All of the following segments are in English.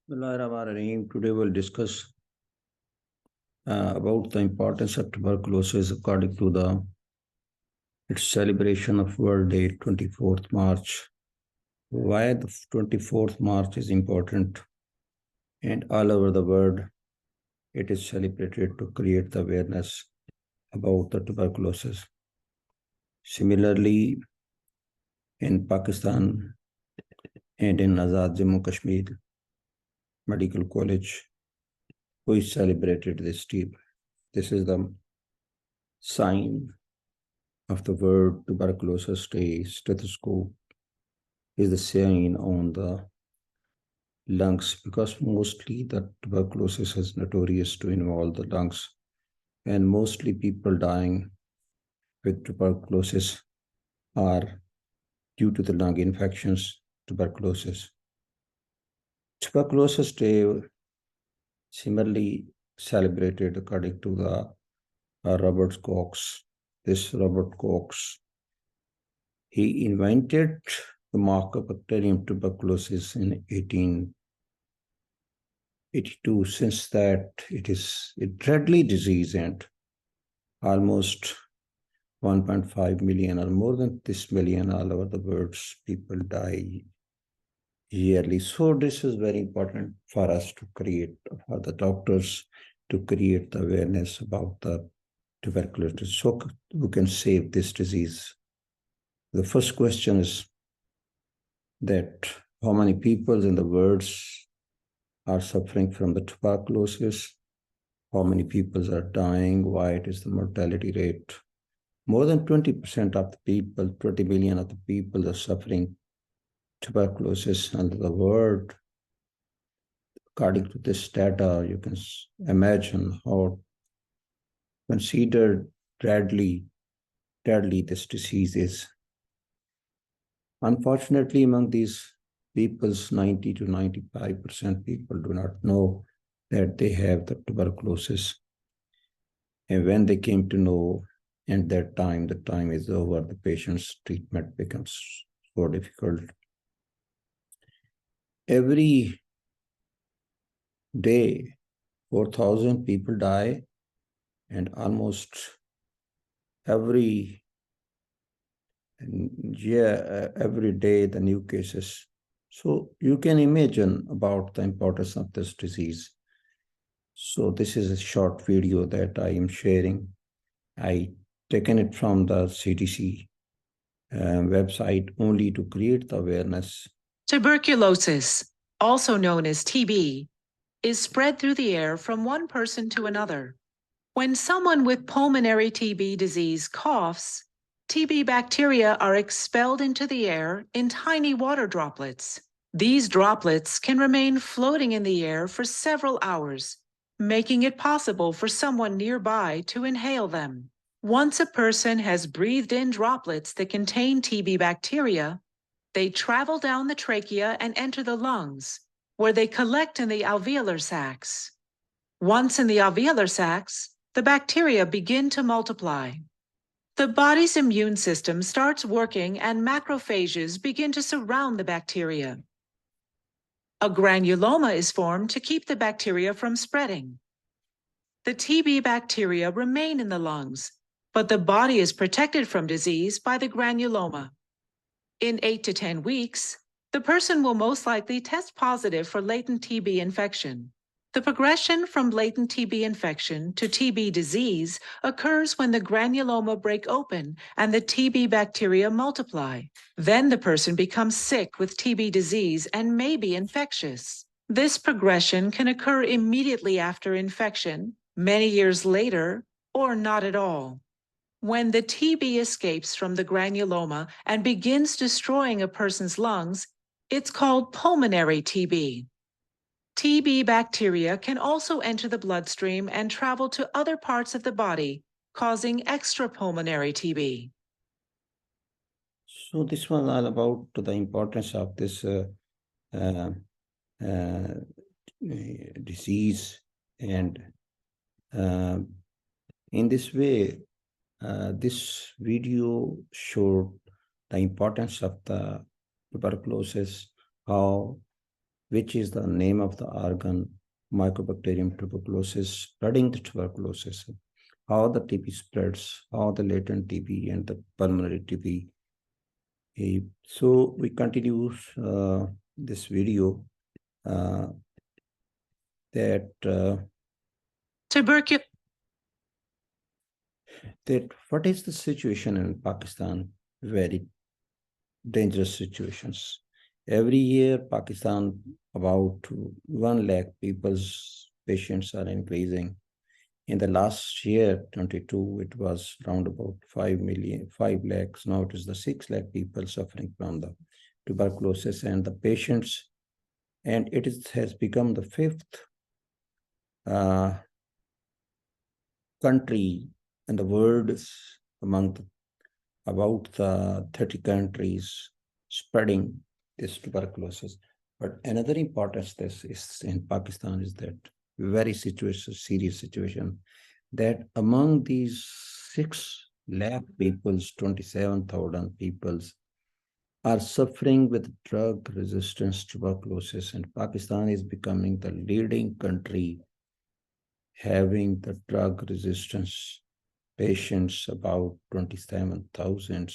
Bismillahirrahmanirrahim. Today we'll discuss about the importance of tuberculosis according to its celebration of World Day 24th March. Why the 24th March is important, and all over the world it is celebrated to create the awareness about the tuberculosis. Similarly, in Pakistan and in Azad Jammu Kashmir Medical College, we celebrated this day. This is the sign of the word tuberculosis day. Stethoscope is the sign on the lungs, because mostly the tuberculosis is notorious to involve the lungs, and mostly people dying with tuberculosis are due to the lung infections, tuberculosis. Tuberculosis day similarly celebrated according to the Robert Koch. This Robert Koch, he invented the mycobacterium tuberculosis in 1882. Since that, it is a deadly disease, and almost 1.5 million or more than this million all over the world people die yearly. So this is very important for us to create, for the doctors to create the awareness about the tuberculosis, so we can save this disease. The first question is that how many people in the world are suffering from the tuberculosis? How many people are dying? Why it is the mortality rate? More than 20% of the people, 20 million of the people are suffering tuberculosis in the world. According to this data, you can imagine how considered deadly this disease is. Unfortunately, among these peoples, 90 to 95% people do not know that they have the tuberculosis. And when they came to know, and that time, the time is over, the patient's treatment becomes so difficult. Every day, 4,000 people die, and almost every day the new cases. So you can imagine about the importance of this disease. So this is a short video that I am sharing. I taken it from the CDC website only to create the awareness. Tuberculosis, also known as TB, is spread through the air from one person to another. When someone with pulmonary TB disease coughs, TB bacteria are expelled into the air in tiny water droplets. These droplets can remain floating in the air for several hours, making it possible for someone nearby to inhale them. Once a person has breathed in droplets that contain TB bacteria, they travel down the trachea and enter the lungs, where they collect in the alveolar sacs. Once in the alveolar sacs, the bacteria begin to multiply. The body's immune system starts working and macrophages begin to surround the bacteria. A granuloma is formed to keep the bacteria from spreading. The TB bacteria remain in the lungs, but the body is protected from disease by the granuloma. In 8 to 10 weeks, the person will most likely test positive for latent TB infection. The progression from latent TB infection to TB disease occurs when the granuloma break open and the TB bacteria multiply. Then the person becomes sick with TB disease and may be infectious. This progression can occur immediately after infection, many years later, or not at all. When the TB escapes from the granuloma and begins destroying a person's lungs, it's called pulmonary TB. TB bacteria can also enter the bloodstream and travel to other parts of the body, causing extrapulmonary TB. So this was all about the importance of this disease, and in this way, this video showed the importance of the tuberculosis, how which is the name of the organ, mycobacterium tuberculosis, spreading the tuberculosis, how the TB spreads, how the latent TB and the pulmonary TB. So we continue this video that what is the situation in Pakistan? Very dangerous situations. Every year, Pakistan, about 1 lakh patients are increasing. In the last year, 22, it was around about 5 lakhs. Now it is the 6 lakh people suffering from the tuberculosis and the patients. And it has become the 5th country in the world among about the 30 countries spreading this tuberculosis. But another importance this is in Pakistan is that very serious situation that among these 6 lakh people, 27,000 people are suffering with drug resistance tuberculosis, and Pakistan is becoming the leading country having the drug resistance patients, about 27,000.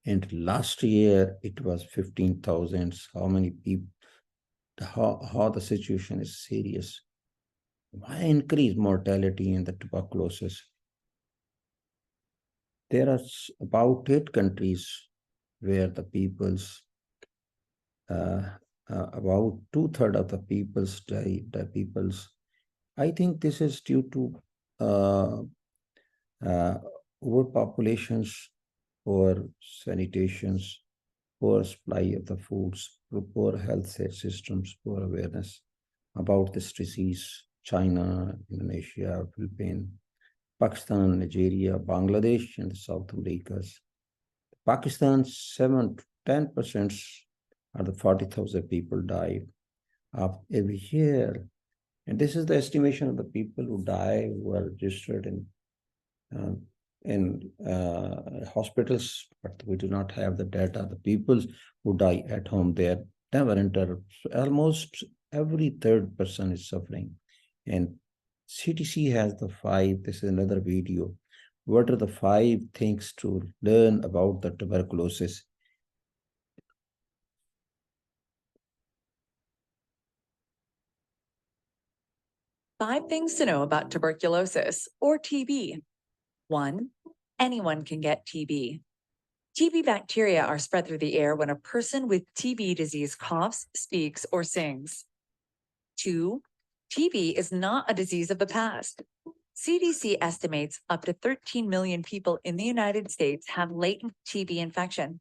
And last year it was 15,000. How many people, how the situation is serious. Why increase mortality in the tuberculosis? There are about 8 countries where the people's, about 2/3 of the people's die, I think this is due to overpopulations, poor sanitations, poor supply of the foods, poor health systems, poor awareness about this disease. China, Indonesia, Philippines, Pakistan, Nigeria, Bangladesh, and the South Americas. Pakistan, 7 to 10% of the 40,000 people die every year. And this is the estimation of the people who die, who are registered in hospitals, but we do not have the data. The people who die at home, they are never enter. Almost every 3rd person is suffering. And CDC has the 5, this is another video. What are the 5 things to learn about the tuberculosis? Five things to know about tuberculosis, or TB. 1. Anyone can get TB. TB bacteria are spread through the air when a person with TB disease coughs, speaks, or sings. 2. TB is not a disease of the past. CDC estimates up to 13 million people in the United States have latent TB infection.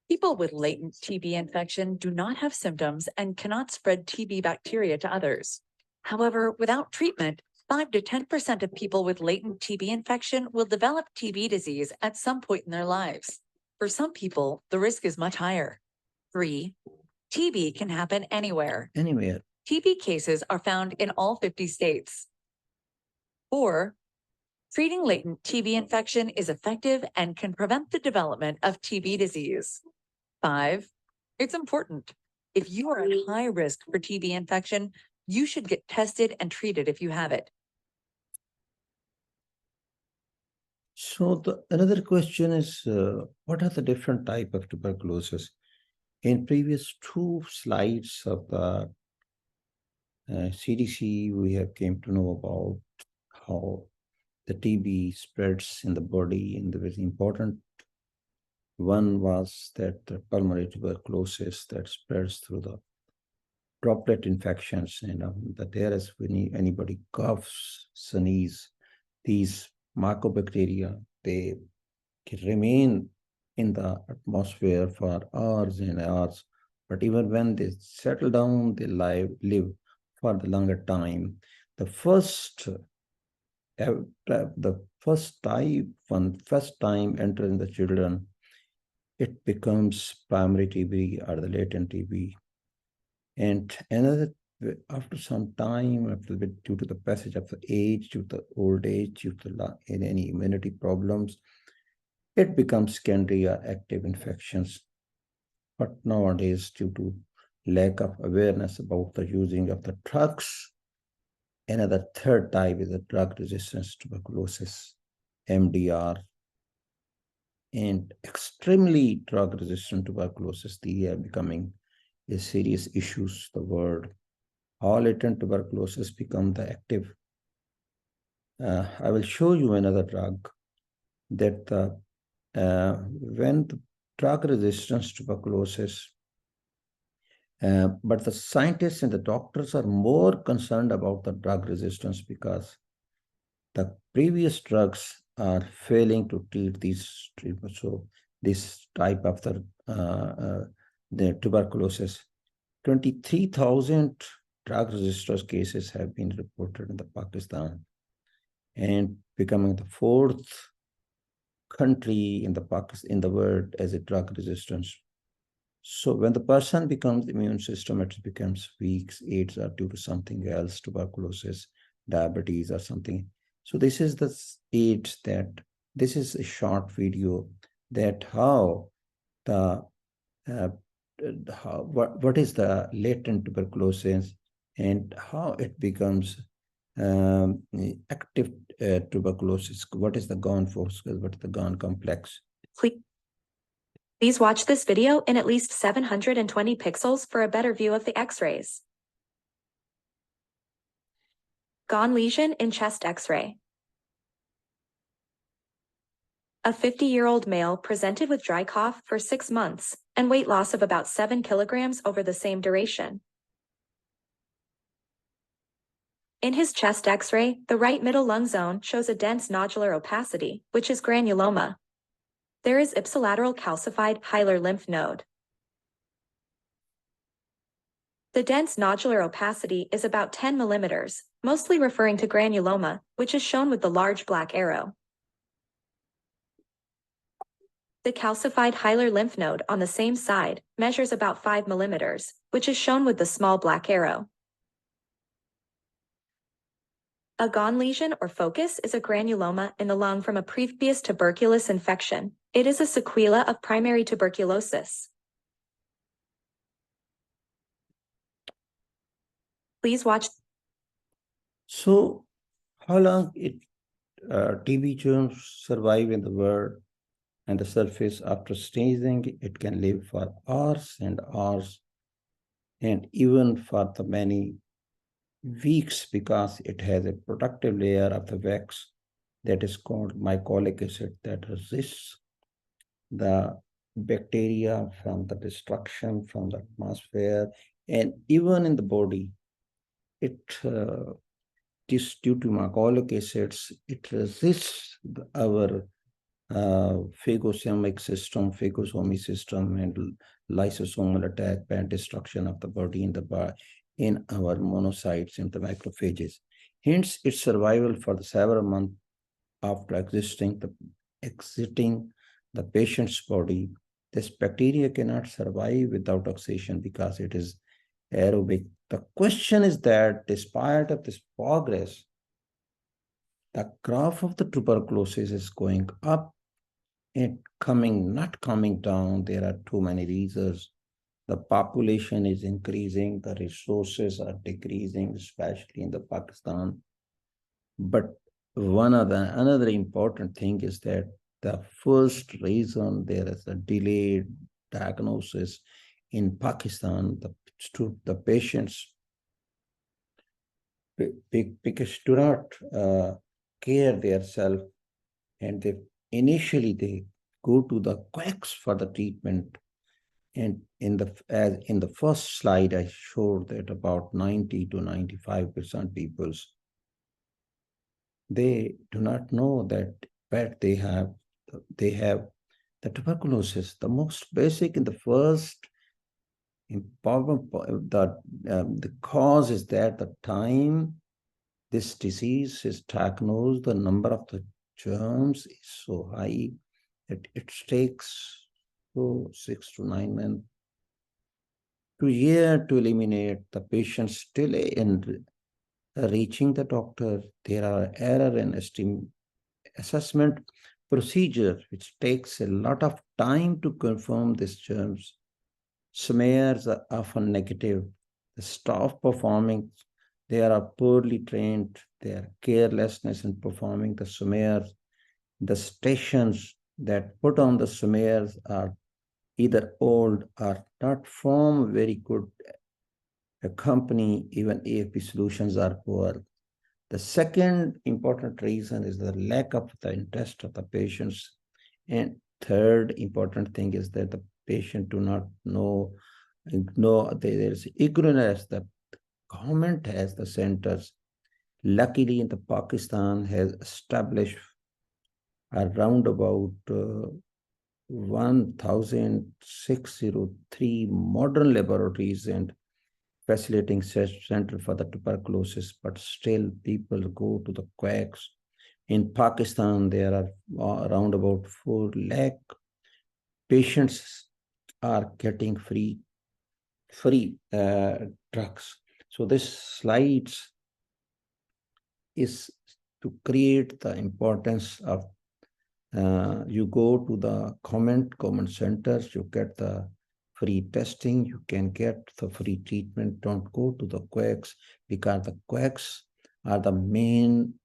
People with latent TB infection do not have symptoms and cannot spread TB bacteria to others. However, without treatment, 5 to 10% of people with latent TB infection will develop TB disease at some point in their lives. For some people, the risk is much higher. 3. TB can happen anywhere. Anywhere. TB cases are found in all 50 states. 4. Treating latent TB infection is effective and can prevent the development of TB disease. 5. It's important. If you are at high risk for TB infection, you should get tested and treated if you have it. So another question is, what are the different type of tuberculosis? In previous 2 slides of the CDC, we have came to know about how the TB spreads in the body, and the very important one was that the pulmonary tuberculosis that spreads through the droplet infections, that there is when anybody coughs, sneeze, these mycobacteria, they can remain in the atmosphere for hours and hours, but even when they settle down, they live for the longer time. The first time entering the children, it becomes primary TB or the latent TB. And another, after some time, due to the passage of the age, due to the old age, due to any immunity problems, it becomes secondary or active infections. But nowadays, due to lack of awareness about the using of the drugs. Another third type is the drug resistance tuberculosis, MDR, and extremely drug resistant tuberculosis. These are becoming a serious issues. The word how latent tuberculosis become the active. I will show you another drug that when the drug resistance tuberculosis, but the scientists and the doctors are more concerned about the drug resistance because the previous drugs are failing to treat these treatments. So this type of the tuberculosis, 23,000 drug resistance cases have been reported in the Pakistan, and becoming the fourth country in the world as a drug resistance. So when the person becomes immune system, it becomes weak. AIDS are due to something else, tuberculosis, diabetes or something. So this is the AIDS that, this is a short video that how the, what is the latent tuberculosis and how it becomes active tuberculosis. What is the Ghon force? What is the Ghon complex? Please watch this video in at least 720 pixels for a better view of the X-rays. Ghon lesion in chest X-ray. A 50-year-old male presented with dry cough for 6 months and weight loss of about 7 kilograms over the same duration. In his chest X-ray, the right middle lung zone shows a dense nodular opacity, which is granuloma. There is ipsilateral calcified hilar lymph node. The dense nodular opacity is about 10 millimeters, mostly referring to granuloma, which is shown with the large black arrow. The calcified hilar lymph node on the same side measures about 5 millimeters, which is shown with the small black arrow. A Ghon lesion or focus is a granuloma in the lung from a previous tuberculosis infection. It is a sequela of primary tuberculosis. Please watch. So how long TB germs survive in the world and the surface after staging? It can live for hours and hours, and even for the many weeks, because it has a protective layer of the wax that is called mycolic acid that resists the bacteria from the destruction from the atmosphere, and even in the body, it is due to mycolic acids, it resists our phagocytic system, phagosomy system, and lysosomal attack and destruction of the body in our monocytes and the macrophages. Hence, its survival for the several months after exiting the patient's body. This bacteria cannot survive without oxidation because it is aerobic. The question is that despite of this progress, the graph of the tuberculosis is going up and not coming down. There are too many reasons. The population is increasing, the resources are decreasing, especially in the Pakistan. But another important thing is that the first reason there is a delayed diagnosis in Pakistan, the patients because do not care themselves, and they initially go to the quacks for the treatment. And in the first slide, I showed that about 90 to 95% people, they do not know that they have the tuberculosis. The most basic in the first important, the cause is that the time this disease is diagnosed, the number of the germs is so high that it takes 6 to 9 months to a year to eliminate the patient still in reaching the doctor. There are error in assessment procedure, which takes a lot of time to confirm these germs. Smears are often negative. The staff performing, they are poorly trained. Their carelessness in performing the smears. The stations that put on the smears are either old or not from very good a company. Even AFP solutions are poor. The second important reason is the lack of the interest of the patients. And third important thing is that the patient do not know, there's ignorance. The government has the centers. Luckily, in the Pakistan has established around about 1,603 modern laboratories and facilitating center for the tuberculosis, but still people go to the quacks. In Pakistan, there are around about 4 lakh patients are getting free drugs. So this slides is to create the importance of you go to the common centers, you get the free testing, you can get the free treatment. Don't go to the quacks, because the quacks are the main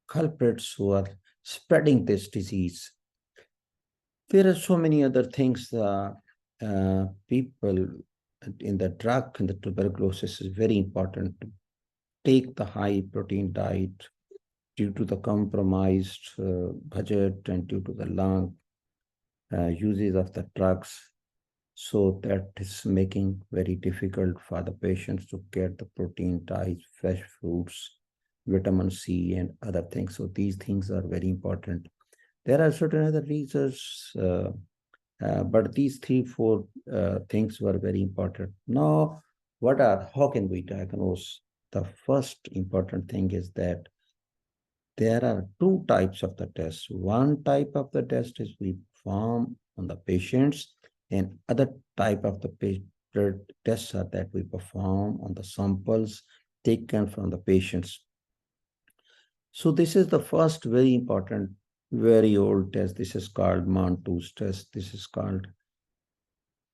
culprits who are spreading this disease. There are so many other things. People in the drug and the tuberculosis is very important to take the high protein diet due to the compromised budget and due to the long uses of the drugs. So that is making very difficult for the patients to get the protein diet, fresh fruits, vitamin C and other things. So these things are very important. There are certain other reasons, but these 3-4 things were very important. Now, how can we diagnose? The first important thing is that there are 2 types of the tests. One type of the test is we perform on the patients, and other type of the tests are that we perform on the samples taken from the patients. So this is the first very important, very old test. This is called Mantoux test. This is called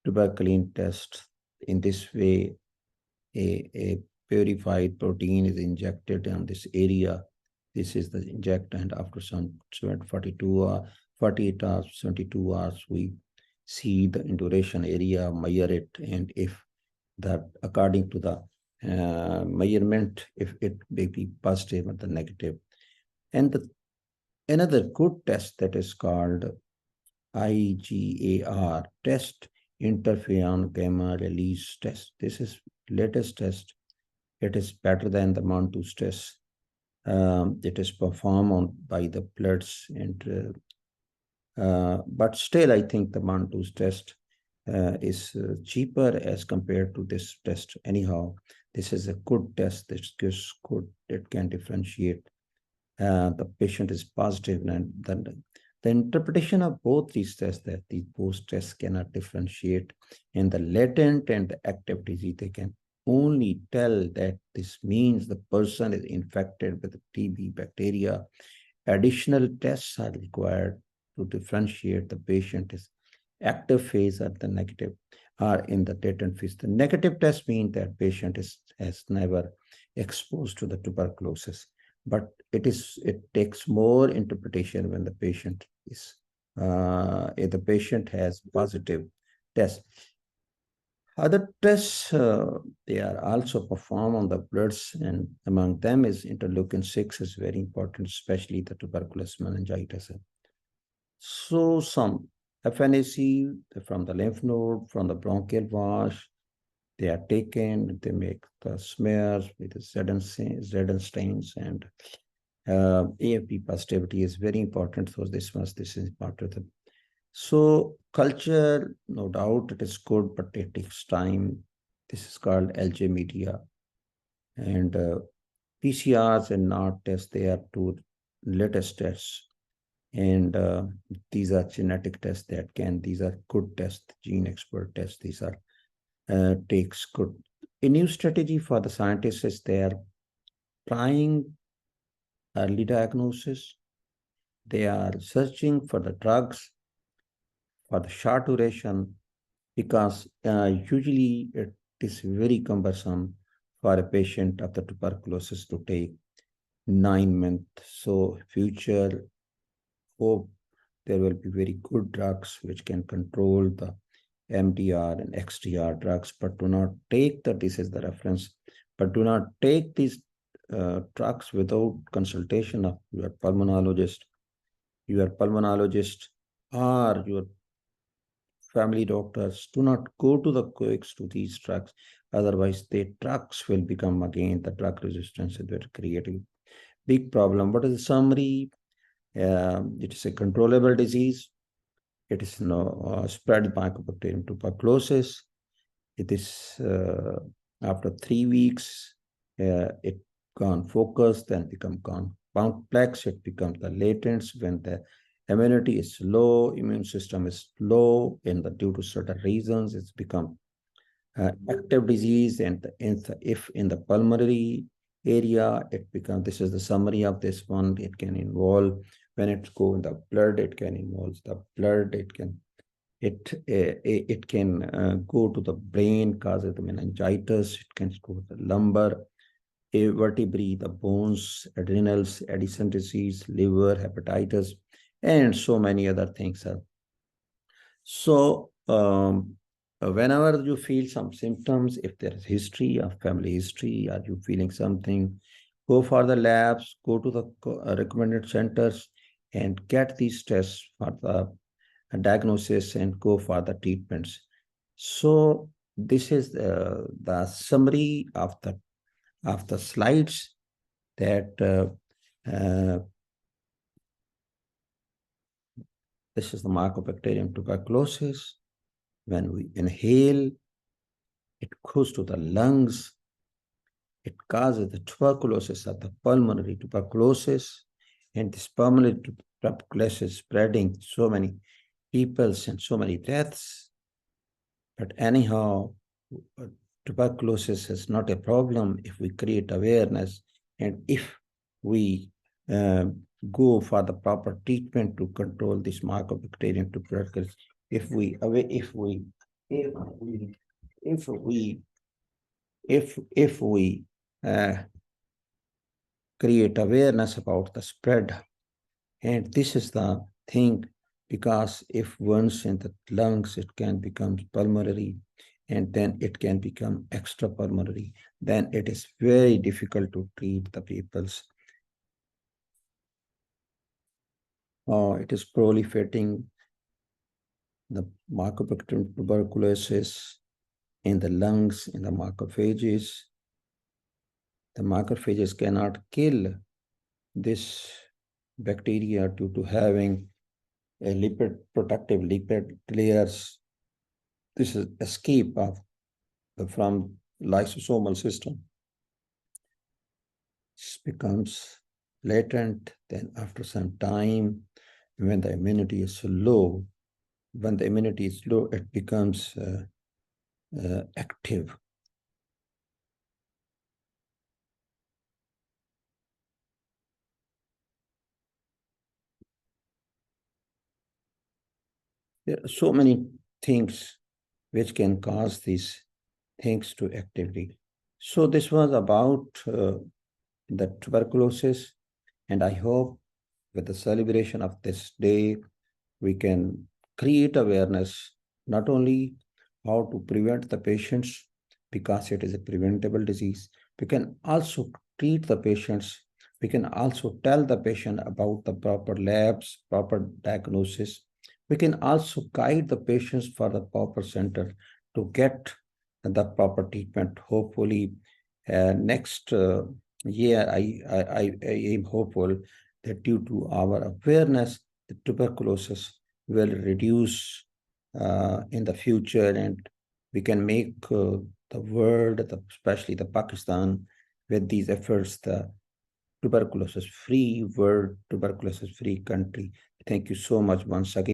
tuberculin test. In this way, a purified protein is injected on this area. This is the inject, and after some 48 hours, 72 hours, we see the induration area, measure it, and if that according to the measurement, if it may be positive or the negative. And another good test that is called IGAR test, interferon gamma release test. This is latest test. It is better than the Mantoux test. It is performed by the bloods, and but still I think the Mantoux test is cheaper as compared to this test. Anyhow, this is a good test. This gives good, it can differentiate the patient is positive, and then the interpretation of both these tests, that both tests cannot differentiate in the latent and the active disease. They can only tell that this means the person is infected with TB bacteria. Additional tests are required to differentiate the patient is active phase or the negative, or in the latent phase. The negative test means that patient has never exposed to the tuberculosis, but it takes more interpretation when the patient is if the patient has positive test. Other tests, they are also performed on the bloods, and among them is interleukin-6 is very important, especially the tuberculosis meningitis. So some FNAC from the lymph node, from the bronchial wash, they are taken, they make the smears with the Zn stains, and AFP positivity is very important. So this is important. So culture, no doubt it is good, but it takes time. This is called LJ media. And PCRs and NOT tests, they are 2 latest tests. And these are genetic tests these are good tests, gene expert tests. These are takes good. A new strategy for the scientists is they are trying early diagnosis. They are searching for the drugs for the short duration, because usually it is very cumbersome for a patient of the tuberculosis to take 9 months. So future hope there will be very good drugs which can control the MDR and XDR drugs, but do not take this is the reference, but do not take these drugs without consultation of your pulmonologist or your family doctors. Do not go to the quicks to these drugs. Otherwise, the drugs will become again the drug resistance and will create a big problem. What is the summary? It is a controllable disease. It is spread mycobacterium tuberculosis. It is after 3 weeks, it gone focused, then become gone complex. It becomes the latent when the immunity is low, immune system is low, and due to certain reasons, it's become active disease. And if in the pulmonary area, it becomes, this is the summary of this one, it can involve, when it go in the blood, it can involve the blood, it can go to the brain, cause the meningitis, it can go to the lumbar, vertebrae, the bones, adrenals, Addison disease, liver, hepatitis, and so many other things. So whenever you feel some symptoms, if there is history of family history, are you feeling something, go for the labs, go to the recommended centers and get these tests for the diagnosis and go for the treatments. So this is the summary of the slides that this is the mycobacterium tuberculosis. When we inhale, it goes to the lungs. It causes the tuberculosis of the pulmonary tuberculosis, and this pulmonary tuberculosis spreading so many people and so many deaths. But anyhow, tuberculosis is not a problem if we create awareness and if we go for the proper treatment to control this mycobacterium tuberculosis. If we create awareness about the spread, and this is the thing, because if once in the lungs, it can become pulmonary, and then it can become extrapulmonary, then it is very difficult to treat the people's. It is proliferating, the mycobacterium tuberculosis in the lungs, in the macrophages. The macrophages cannot kill this bacteria due to having a protective lipid layers. This is escape from lysosomal system. This becomes latent. Then after some time, when the immunity is low, it becomes active. There are so many things which can cause these things to activity. So this was about the tuberculosis, and I hope with the celebration of this day, we can create awareness, not only how to prevent the patients, because it is a preventable disease. We can also treat the patients. We can also tell the patient about the proper labs, proper diagnosis. We can also guide the patients for the proper center to get the proper treatment. Hopefully, next year, I am hopeful that due to our awareness, the tuberculosis will reduce in the future, and we can make the world, especially the Pakistan, with these efforts, the tuberculosis-free world, tuberculosis-free country. Thank you so much once again.